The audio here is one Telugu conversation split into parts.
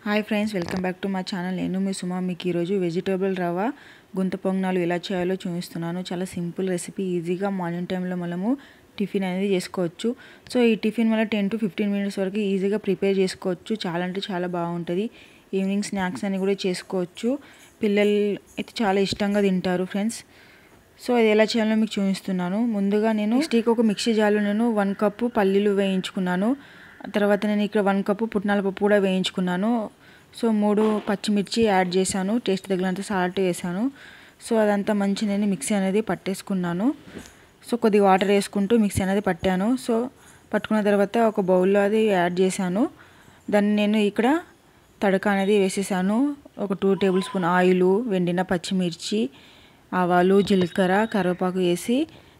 Hi friends, welcome back to my channel. నేను మీ సుమా. మీకు ఈరోజు వెజిటేబుల్ రవ్వ గుంత పొంగనాలు ఎలా చేయాలో చూపిస్తున్నాను. చాలా సింపుల్ రెసిపీ, ఈజీగా మార్నింగ్ టైంలో మనము టిఫిన్ అనేది చేసుకోవచ్చు. సో ఈ టిఫిన్ వల్ల 10 to 15 మినిట్స్ వరకు ఈజీగా ప్రిపేర్ చేసుకోవచ్చు. చాలా అంటే చాలా బాగుంటుంది. ఈవినింగ్ స్నాక్స్ అని కూడా చేసుకోవచ్చు. పిల్లలు అయితే చాలా ఇష్టంగా తింటారు ఫ్రెండ్స్. సో అది ఎలా చేయాలో మీకు చూపిస్తున్నాను. ముందుగా నేను ఒక మిక్సీ జార్లో నేను 1 కప్పు పల్లీలు వేయించుకున్నాను. తర్వాత నేను ఇక్కడ 1 కప్పు పుట్నాల పప్పు కూడా వేయించుకున్నాను. సో 3 పచ్చిమిర్చి యాడ్ చేశాను. టేస్ట్ తగినంత సాల్ట్ వేసాను. సో అదంతా మంచి నేను మిక్సీ అనేది పట్టేసుకున్నాను. సో కొద్దిగా వాటర్ వేసుకుంటూ మిక్సీ అనేది పట్టాను. సో పట్టుకున్న తర్వాత ఒక బౌల్లో అది యాడ్ చేశాను. దాన్ని నేను ఇక్కడ తడక అనేది వేసేసాను. ఒక 2 టేబుల్ స్పూన్ ఆయిల్, వెండిన పచ్చిమిర్చి, ఆవాలు, జీలకర్ర, కరివేపాకు వేసి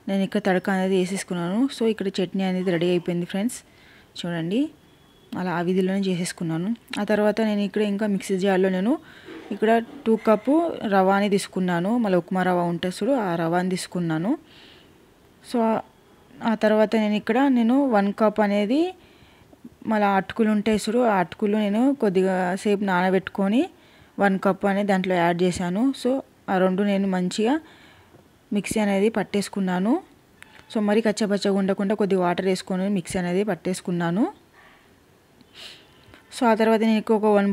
నేను ఇక్కడ తడక అనేది వేసేసుకున్నాను. సో ఇక్కడ చట్నీ అనేది రెడీ అయిపోయింది ఫ్రెండ్స్. చూడండి, అలా ఆ విధిలోనే చేసేసుకున్నాను. ఆ తర్వాత నేను ఇక్కడ ఇంకా మిక్సీ జార్లో నేను ఇక్కడ 2 కప్పు రవాని తీసుకున్నాను. మళ్ళీ ఉప్మా రవ్వ ఉంటుంది చూడు, ఆ రవాని తీసుకున్నాను. సో ఆ తర్వాత నేను 1 కప్ అనేది మళ్ళీ అటుకులు ఉంటాయి చూడు, ఆ అటుకులు నేను కొద్దిగా సేపు నానబెట్టుకొని 1 కప్ అనేది దాంట్లో యాడ్ చేశాను. సో ఆ రెండు నేను మంచిగా మిక్సీ అనేది పట్టేసుకున్నాను. సో మరి కచ్చపచ్చగా ఉండకుండా కొద్దిగా వాటర్ వేసుకొని మిక్సీ అనేది పట్టేసుకున్నాను. సో ఆ తర్వాత నేను ఒక 1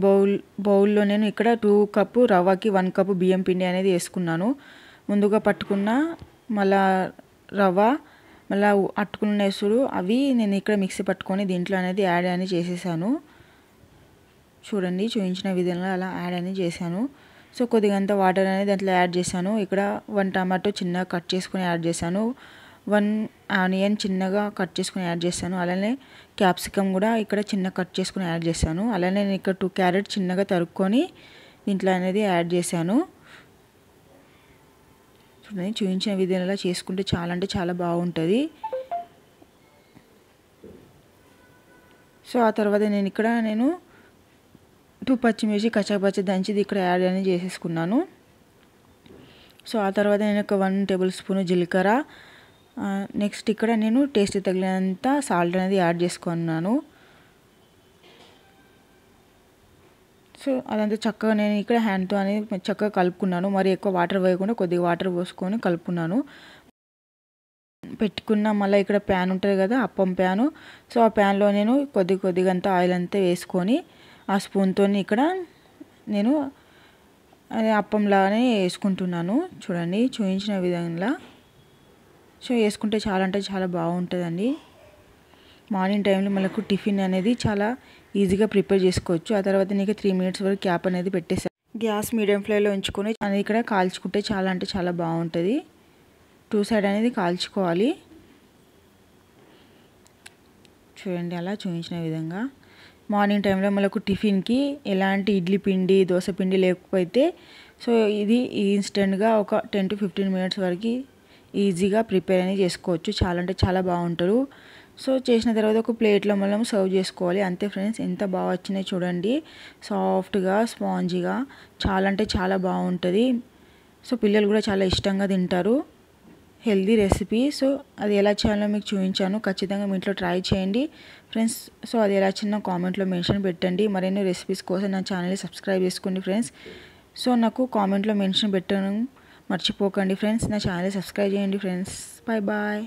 బౌల్లో నేను ఇక్కడ 2 కప్పు రవ్వకి 1 కప్పు బియ్యం పిండి అనేది వేసుకున్నాను. ముందుగా పట్టుకున్న మళ్ళా రవ్వ మళ్ళీ అట్టుకున్న వేసుడు అవి నేను ఇక్కడ మిక్సీ పట్టుకొని దీంట్లో అనేది యాడ్ అని చేసేసాను. చూడండి, చూపించిన విధంగా అలా యాడ్ అని చేశాను. సో కొద్దిగా అంత వాటర్ అనేది దాంట్లో యాడ్ చేశాను. ఇక్కడ 1 టమాటో చిన్నగా కట్ చేసుకొని యాడ్ చేశాను. 1 ఆనియన్ చిన్నగా కట్ చేసుకుని యాడ్ చేశాను. అలానే క్యాప్సికమ్ కూడా ఇక్కడ చిన్న కట్ చేసుకుని యాడ్ చేశాను. అలానే నేను ఇక్కడ 2 క్యారెట్ చిన్నగా తరుక్కొని దీంట్లో అనేది యాడ్ చేశాను. చూడండి, చూపించిన విధంగా చేసుకుంటే చాలా అంటే చాలా బాగుంటుంది. సో ఆ తర్వాత నేను ఇక్కడ 2 పచ్చిమిర్చి కచ్చపచ్చ దంచిది ఇక్కడ యాడ్ అనేది చేసేసుకున్నాను. సో ఆ తర్వాత నేను ఒక 1 టేబుల్ స్పూన్ జీలకర్ర, నెక్స్ట్ ఇక్కడ నేను టేస్ట్ తగినంత సాల్ట్ అనేది యాడ్ చేసుకున్నాను. సో అదంతా చక్కగా నేను ఇక్కడ హ్యాండ్తో అనేది చక్కగా కలుపుకున్నాను. మరి ఎక్కువ వాటర్ వేయకుండా కొద్దిగా వాటర్ పోసుకొని కలుపుకున్నాను. పెట్టుకున్న మళ్ళీ ఇక్కడ ప్యాన్ ఉంటుంది కదా, అప్పం ప్యాను. సో ఆ ప్యాన్లో నేను కొద్దిగా అంతా ఆయిల్ అంతా వేసుకొని ఆ స్పూన్తో ఇక్కడ నేను అది అప్పంలాగానే వేసుకుంటున్నాను. చూడండి, చూపించిన విధంగా. సో వేసుకుంటే చాలా అంటే చాలా బాగుంటుందండి. మార్నింగ్ టైంలో మనకు టిఫిన్ అనేది చాలా ఈజీగా ప్రిపేర్ చేసుకోవచ్చు. ఆ తర్వాత నీకు 3 మినిట్స్ వరకు క్యాప్ అనేది పెట్టేసాను. గ్యాస్ మీడియం ఫ్లేమ్లో ఉంచుకొని అది ఇక్కడ కాల్చుకుంటే చాలా అంటే చాలా బాగుంటుంది. 2 సైడ్ అనేది కాల్చుకోవాలి. చూడండి, అలా చూపించిన విధంగా. మార్నింగ్ టైంలో మనకు టిఫిన్కి ఎలాంటి ఇడ్లీ పిండి, దోశ పిండి లేకపోతే సో ఇది ఇన్స్టెంట్గా ఒక 10 to 15 మినిట్స్ వరకు ఈజీగా ప్రిపేర్ అనేది చేసుకోవచ్చు. చాలా అంటే చాలా బాగుంటారు. సో చేసిన తర్వాత ఒక ప్లేట్లో మనం సర్వ్ చేసుకోవాలి. అంతే ఫ్రెండ్స్, ఎంత బాగా వచ్చినాయి చూడండి. సాఫ్ట్గా, స్పాంజీగా చాలా అంటే చాలా బాగుంటుంది. సో పిల్లలు కూడా చాలా ఇష్టంగా తింటారు. Healthy recipe. సో అది ఎలా చేయాలో మీకు చూపించాను. ఖచ్చితంగా మీ ఇంట్లో ట్రై చేయండి ఫ్రెండ్స్. సో అది ఎలా చిన్న కామెంట్లో మెన్షన్ పెట్టండి. మరిన్ని రెసిపీస్ కోసం నా ఛానల్ని సబ్స్క్రైబ్ చేసుకోండి ఫ్రెండ్స్. సో నాకు కామెంట్లో మెన్షన్ పెట్టడం మర్చిపోకండి ఫ్రెండ్స్. నా ఛానల్ సబ్స్క్రైబ్ చేయండి ఫ్రెండ్స్. Bye bye.